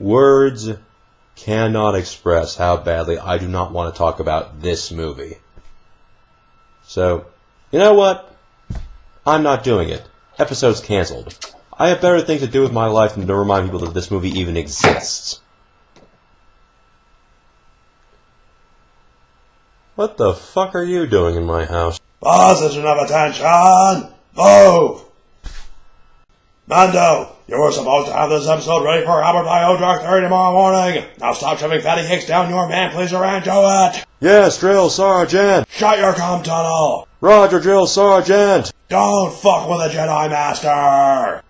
Words cannot express how badly I do not want to talk about this movie. So, you know what? I'm not doing it. Episode's cancelled. I have better things to do with my life than to remind people that this movie even exists. What the fuck are you doing in my house? Position of attention! Move! Mendo, you were supposed to have this episode ready for Albert by dark 30 tomorrow morning. Now stop shoving fatty cakes down your man-pleaser and do it! Yes, Drill Sergeant! Shut your comm tunnel! Roger, Drill Sergeant! Don't fuck with the Jedi Master!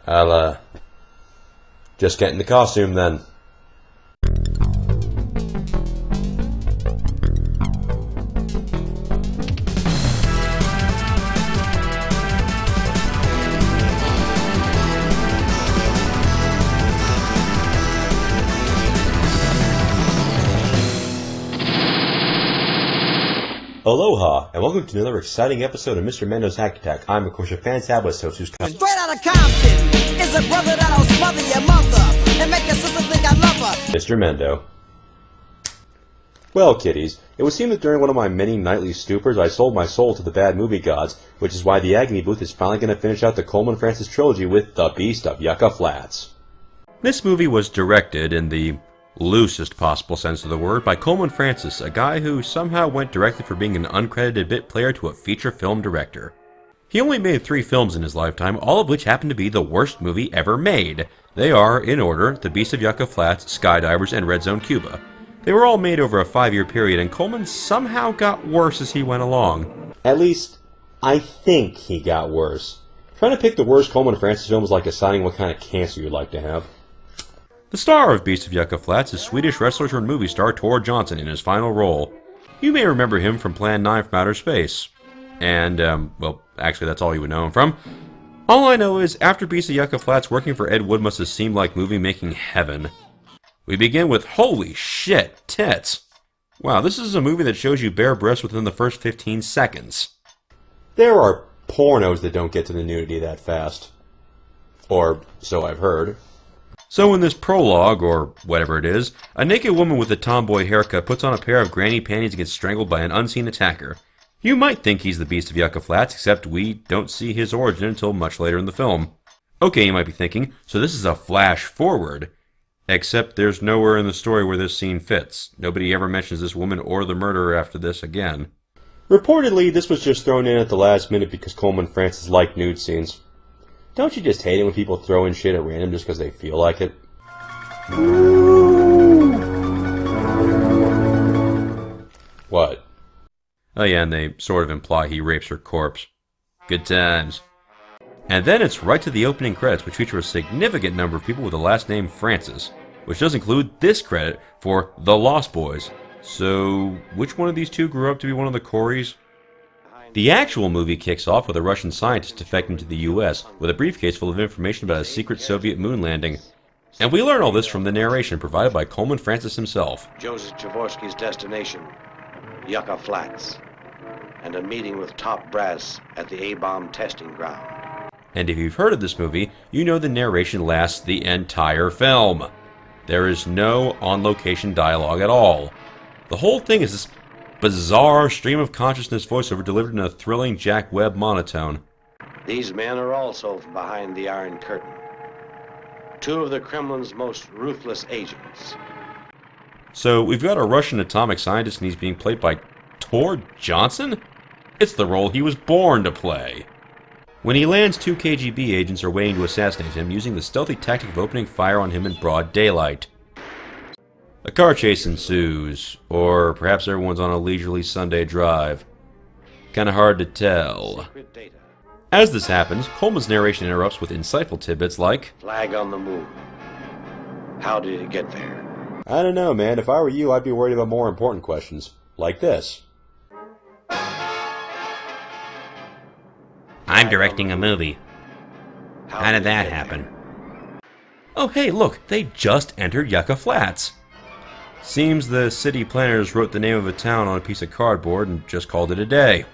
I'll, just get in the costume then. Aloha, and welcome to another exciting episode of Mr. Mendo's Hack Attack. I'm, of course, your fantabulous host who's Straight out of Compton is a brother that'll smother your mother and make your sister think I love her. Mr. Mendo. Well, kiddies, it would seem that during one of my many nightly stupors, I sold my soul to the bad movie gods, which is why the Agony booth is finally going to finish out the Coleman Francis trilogy with The Beast of Yucca Flats. This movie was directed in the loosest possible sense of the word by Coleman Francis, a guy who somehow went directly from being an uncredited bit player to a feature film director. He only made 3 films in his lifetime, all of which happen to be the worst movie ever made. They are, in order, The Beast of Yucca Flats, Skydivers, and Red Zone Cuba. They were all made over a 5-year period, and Coleman somehow got worse as he went along. At least, I think he got worse. Trying to pick the worst Coleman Francis film is like deciding what kind of cancer you'd like to have. The star of Beast of Yucca Flats is Swedish wrestler turned movie star Tor Johnson in his final role. You may remember him from Plan 9 from Outer Space. And, well, actually that's all you would know him from. All I know is, after Beast of Yucca Flats, working for Ed Wood must have seemed like movie-making heaven. We begin with holy shit, tits. Wow, this is a movie that shows you bare breasts within the first 15 seconds. There are pornos that don't get to the nudity that fast. Or, so I've heard. So in this prologue, or whatever it is, a naked woman with a tomboy haircut puts on a pair of granny panties and gets strangled by an unseen attacker. You might think he's the Beast of Yucca Flats, except we don't see his origin until much later in the film. Okay, you might be thinking, so this is a flash forward. Except there's nowhere in the story where this scene fits. Nobody ever mentions this woman or the murderer after this again. Reportedly, this was just thrown in at the last minute because Coleman Francis liked nude scenes. Don't you just hate it when people throw in shit at random just because they feel like it? What? Oh yeah, and they sort of imply he rapes her corpse. Good times. And then it's right to the opening credits, which feature a significant number of people with the last name Francis, which does include this credit for The Lost Boys. So, which one of these two grew up to be one of the Coreys? The actual movie kicks off with a Russian scientist defecting to the US with a briefcase full of information about a secret Soviet moon landing. And we learn all this from the narration provided by Coleman Francis himself. Joseph Jaworski's destination, Yucca Flats, and a meeting with top brass at the A-bomb testing ground. And if you've heard of this movie, you know the narration lasts the entire film. There is no on-location dialogue at all. The whole thing is this bizarre stream of consciousness voiceover delivered in a thrilling Jack Webb monotone. These men are also from behind the Iron Curtain. 2 of the Kremlin's most ruthless agents. So we've got a Russian atomic scientist and he's being played by Tor Johnson? It's the role he was born to play. When he lands, 2 KGB agents are waiting to assassinate him using the stealthy tactic of opening fire on him in broad daylight. A car chase ensues, or perhaps everyone's on a leisurely Sunday drive. Kinda hard to tell. As this happens, Coleman's narration interrupts with insightful tidbits like, Flag on the moon. How did it get there? I don't know, man. If I were you, I'd be worried about more important questions. Like this. I'm directing a movie. How did that happen? Oh hey, look, they just entered Yucca Flats. Seems the city planners wrote the name of a town on a piece of cardboard and just called it a day.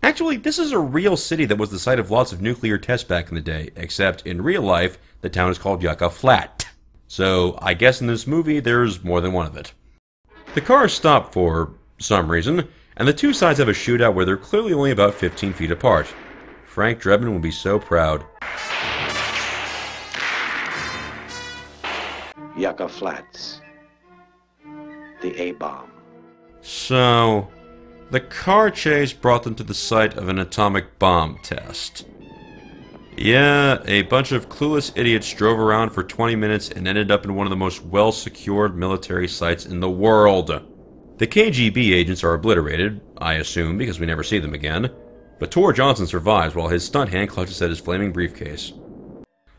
Actually, this is a real city that was the site of lots of nuclear tests back in the day, except in real life, the town is called Yucca Flat. So, I guess in this movie, there's more than one of it. The cars stop for some reason, and the two sides have a shootout where they're clearly only about 15 feet apart. Frank Drebin will be so proud. Yucca Flats. The A-bomb. So, the car chase brought them to the site of an atomic bomb test. Yeah, a bunch of clueless idiots drove around for 20 minutes and ended up in one of the most well-secured military sites in the world. The KGB agents are obliterated, I assume, because we never see them again. But Tor Johnson survives while his stunt hand clutches at his flaming briefcase.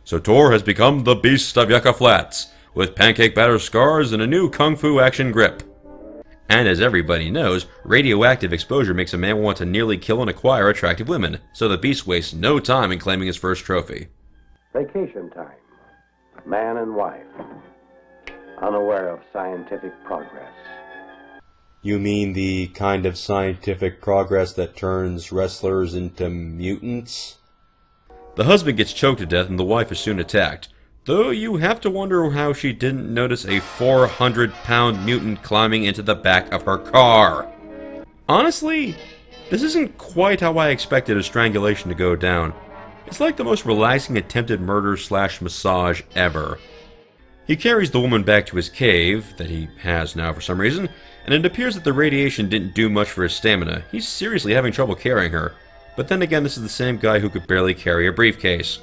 So Tor has become the Beast of Yucca Flats, with pancake batter scars and a new kung fu action grip. And as everybody knows, radioactive exposure makes a man want to nearly kill and acquire attractive women, so the Beast wastes no time in claiming his first trophy. Vacation time. Man and wife. Unaware of scientific progress. You mean the kind of scientific progress that turns wrestlers into mutants? The husband gets choked to death and the wife is soon attacked, though you have to wonder how she didn't notice a 400-pound mutant climbing into the back of her car. Honestly, this isn't quite how I expected a strangulation to go down. It's like the most relaxing attempted murder/massage ever. He carries the woman back to his cave, that he has now for some reason, and it appears that the radiation didn't do much for his stamina. He's seriously having trouble carrying her. But then again, this is the same guy who could barely carry a briefcase.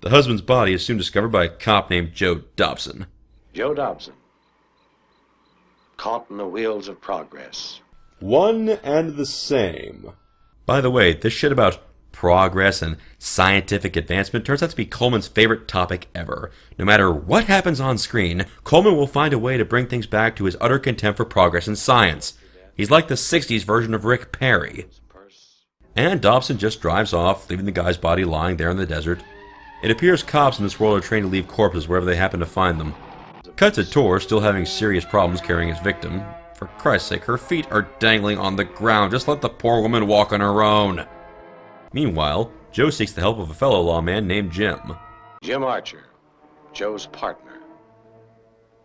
The husband's body is soon discovered by a cop named Joe Dobson. Joe Dobson. Caught in the wheels of progress. One and the same. By the way, this shit about progress and scientific advancement turns out to be Coleman's favorite topic ever. No matter what happens on screen, Coleman will find a way to bring things back to his utter contempt for progress in science. He's like the 60s version of Rick Perry. And Dobson just drives off, leaving the guy's body lying there in the desert. It appears cops in this world are trained to leave corpses wherever they happen to find them. Cut to Tor, still having serious problems carrying his victim. For Christ's sake, her feet are dangling on the ground. Just let the poor woman walk on her own. Meanwhile, Joe seeks the help of a fellow lawman named Jim. Jim Archer, Joe's partner.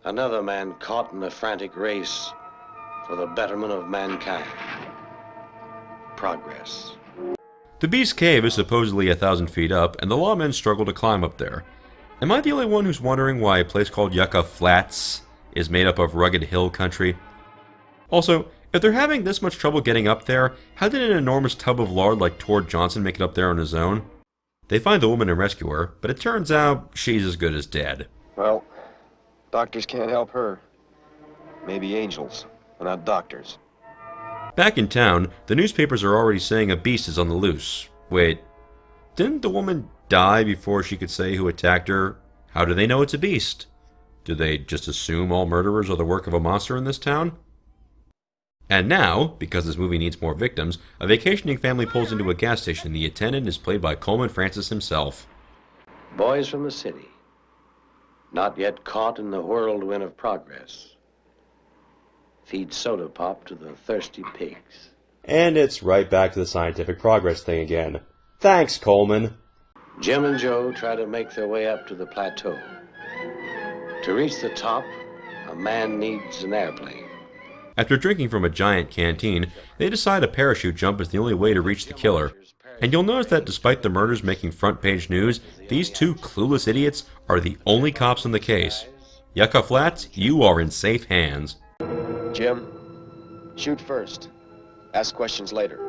Another man caught in a frantic race for the betterment of mankind. Progress. The Beast's cave is supposedly 1,000 feet up, and the lawmen struggle to climb up there. Am I the only one who's wondering why a place called Yucca Flats is made up of rugged hill country? Also, if they're having this much trouble getting up there, how did an enormous tub of lard like Tor Johnson make it up there on his own? They find the woman and rescue her, but it turns out she's as good as dead. Well, doctors can't help her. Maybe angels, but not doctors. Back in town, the newspapers are already saying a beast is on the loose. Wait, didn't the woman die before she could say who attacked her? How do they know it's a beast? Do they just assume all murderers are the work of a monster in this town? And now, because this movie needs more victims, a vacationing family pulls into a gas station. The attendant is played by Coleman Francis himself. Boys from the city, not yet caught in the whirlwind of progress. Feed soda pop to the thirsty pigs. And it's right back to the scientific progress thing again. Thanks, Coleman. Jim and Joe try to make their way up to the plateau. To reach the top, a man needs an airplane. After drinking from a giant canteen, they decide a parachute jump is the only way to reach the killer. And you'll notice that despite the murders making front-page news, these two clueless idiots are the only cops in the case. Yucca Flats, you are in safe hands. Jim, shoot first. Ask questions later.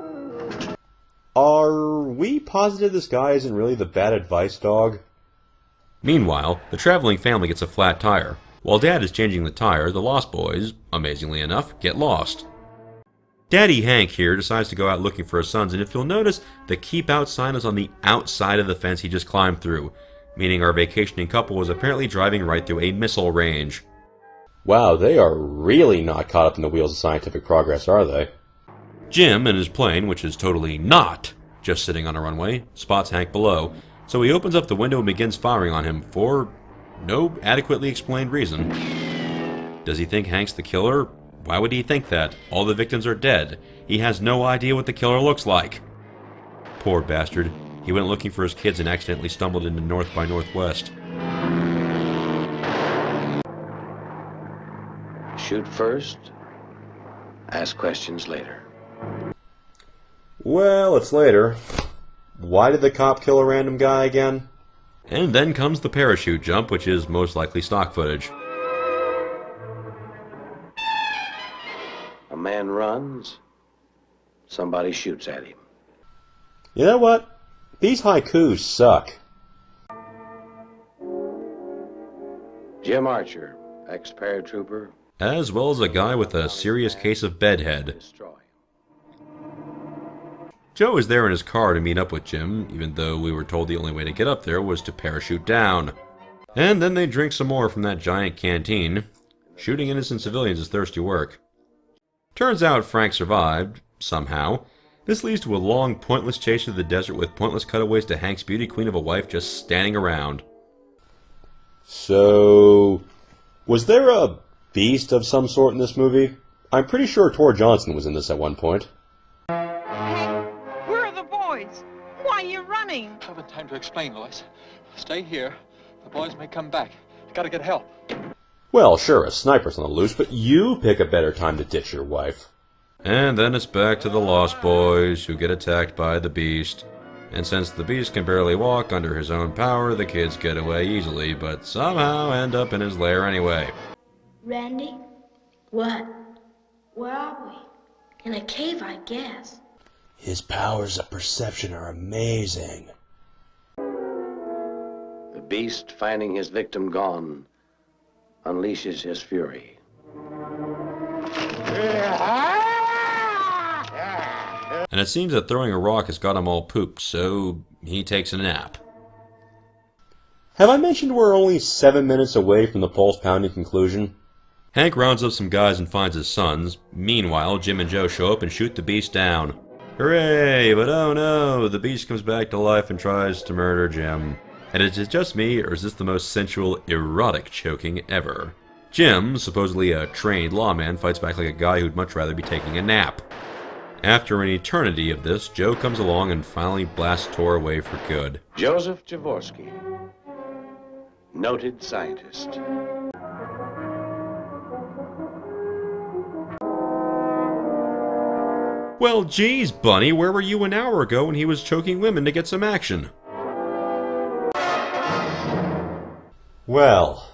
Are we positive this guy isn't really the bad advice dog? Meanwhile, the traveling family gets a flat tire. While Dad is changing the tire, the Lost Boys, amazingly enough, get lost. Daddy Hank here decides to go out looking for his sons, and if you'll notice, the keep out sign is on the outside of the fence he just climbed through, meaning our vacationing couple was apparently driving right through a missile range. Wow, they are really not caught up in the wheels of scientific progress, are they? Jim, in his plane, which is totally not just sitting on a runway, spots Hank below, so he opens up the window and begins firing on him for no adequately explained reason. Does he think Hank's the killer? Why would he think that? All the victims are dead. He has no idea what the killer looks like. Poor bastard. He went looking for his kids and accidentally stumbled into North by Northwest. Shoot first, ask questions later. Well, it's later. Why did the cop kill a random guy again? And then comes the parachute jump, which is most likely stock footage. A man runs, somebody shoots at him. You know what? These haikus suck. Jim Archer, ex-paratrooper. As well as a guy with a serious case of bedhead. Destroy. Joe is there in his car to meet up with Jim, even though we were told the only way to get up there was to parachute down. And then they drink some more from that giant canteen. Shooting innocent civilians is thirsty work. Turns out Frank survived, somehow. This leads to a long, pointless chase through the desert with pointless cutaways to Hank's beauty queen of a wife just standing around. So, was there a beast of some sort in this movie? I'm pretty sure Tor Johnson was in this at one point. Where are the boys? Why are you running? I haven't time to explain, Lois. Stay here. The boys may come back. Gotta get help. Well, sure, a sniper's on the loose, but you pick a better time to ditch your wife. And then it's back to the Lost Boys, who get attacked by the Beast. And since the Beast can barely walk under his own power, the kids get away easily, but somehow end up in his lair anyway. Randy? What? Where are we? In a cave, I guess. His powers of perception are amazing. The Beast, finding his victim gone, unleashes his fury. And it seems that throwing a rock has got him all pooped, so he takes a nap. Have I mentioned we're only 7 minutes away from the pulse-pounding conclusion? Hank rounds up some guys and finds his sons. Meanwhile, Jim and Joe show up and shoot the Beast down. Hooray! But oh no, the Beast comes back to life and tries to murder Jim. And is it just me, or is this the most sensual, erotic choking ever? Jim, supposedly a trained lawman, fights back like a guy who'd much rather be taking a nap. After an eternity of this, Joe comes along and finally blasts Tor away for good. Joseph Jaworski, noted scientist. Well, geez, Bunny, where were you an hour ago when he was choking women to get some action? Well,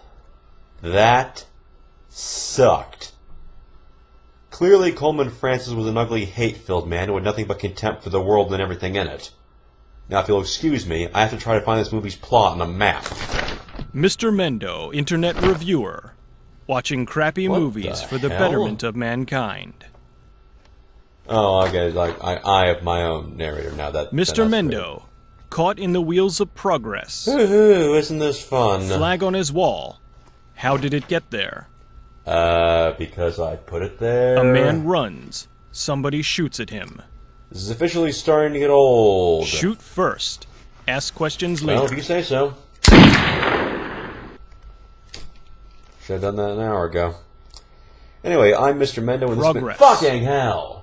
that sucked. Clearly, Coleman Francis was an ugly, hate-filled man who had nothing but contempt for the world and everything in it. Now, if you'll excuse me, I have to try to find this movie's plot on a map. Mr. Mendo, Internet Reviewer. Watching crappy movies for the betterment of mankind. Oh, okay, like, I have my own narrator now. Mr. Mendo, caught in the wheels of progress. Woohoo, isn't this fun? Flag on his wall. How did it get there? Because I put it there. A man runs. Somebody shoots at him. This is officially starting to get old. Shoot first. Ask questions later. Well, if you say so. Should have done that an hour ago. Anyway, I'm Mr. Mendo, and this has been fucking hell.